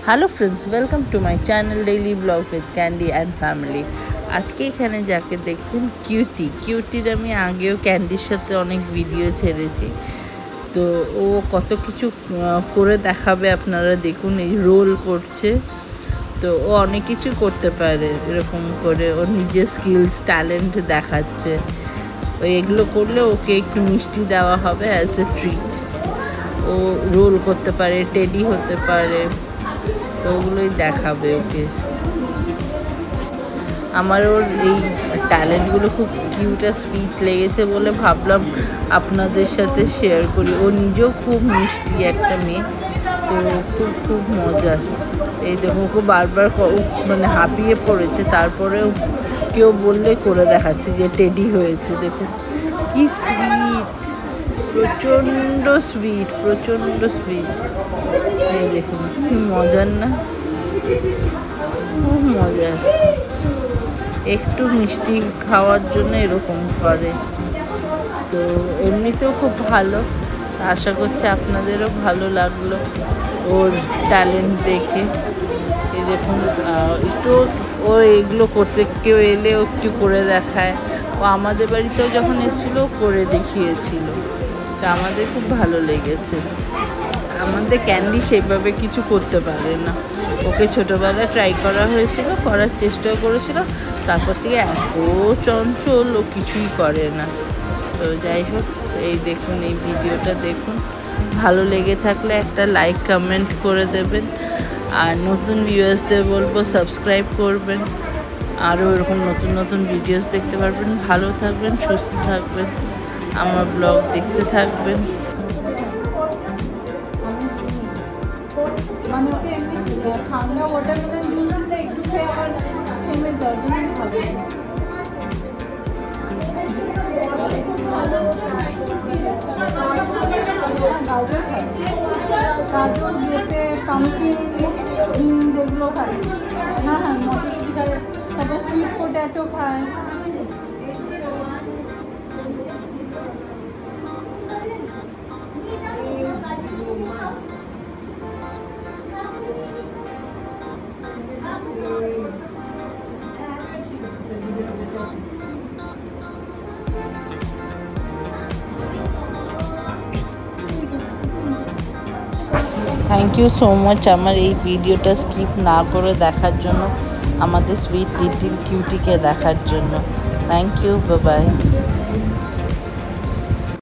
Hello friends, welcome to my channel daily blog with candy and family. আজকে এখানে যাকে দেখছেন কিউটির আমি আগেও ক্যান্ডির সাথে অনেক ভিডিও ছেড়েছি। তো ও কত কিছু করে দেখাবে, আপনারা দেখুন। এই রোল করছে, তো ও অনেক কিছু করতে পারে। এরকম করে ওর নিজের স্কিলস ট্যালেন্ট দেখাচ্ছে। এগুলো করলে ওকে একটু মিষ্টি দেওয়া হবে অ্যাজ এ ট্রিট। ও রোল করতে পারে, টেডি হতে পারে, তো ওগুলোই দেখাবে ওকে। আমার ওর এই ট্যালেন্টগুলো খুব কিউট আর সুইট লেগেছে বলে ভাবলাম আপনাদের সাথে শেয়ার করি। ও নিজেও খুব মিষ্টি একটা মেয়ে, তো খুব মজার। এই দেখুন, খুব বারবার মানে হাঁপিয়ে পড়েছে, তারপরেও কেউ বললে করে দেখাচ্ছে যে টেডি হয়েছে। দেখুন কি সুইট, প্রচণ্ড সুইট। এই দেখুন কি মজার না, খুব মজার। একটু মিষ্টি খাওয়ার জন্য এরকম করে। তো এমনিতেও খুব ভালো। আশা করছি আপনাদেরও ভালো লাগলো ওর ট্যালেন্ট দেখে। এই দেখুন, একটু ও এগুলো করতে কেউ এলেও একটু করে দেখায়। ও আমাদের বাড়িতেও যখন এসেছিলো করে দেখিয়েছিল, তা আমাদের খুব ভালো লেগেছে। আমাদের ক্যান্ডি সেভাবে কিছু করতে পারে না। ওকে ছোটোবেলায় ট্রাই করা হয়েছিল, করার চেষ্টাও করেছিল, তারপর থেকে এত চঞ্চল ও কিছুই করে না। তো যাই হোক, এই দেখুন, এই ভিডিওটা দেখুন। ভালো লেগে থাকলে একটা লাইক কমেন্ট করে দেবেন, আর নতুন ভিউয়ার্সদের বলবো সাবস্ক্রাইব করবেন। আরও এরকম নতুন ভিডিওস দেখতে পারবেন। ভালো থাকবেন, সুস্থ থাকবেন, আমার ব্লগ দেখতে থাকবেন। মানে ওকে এমনি ঠান্ডা ওয়াটারমেলন জুস দিলে একটু খেয়ে আবার থেমে যায়, জন্য ভালো। গাজর খাচ্ছে, গাজর পেঁপে পাম্পকিন যেগুলো খায়। হ্যাঁ, মটরশুঁটি খায়, তারপর সুইট পটেটো খায়। থ্যাংক ইউ সো মাচ আমার এই ভিডিওটা স্কিপ না করে দেখার জন্য, আমাদের সুইট লিটল কিউটিকে দেখার জন্য। Thank you, bye by.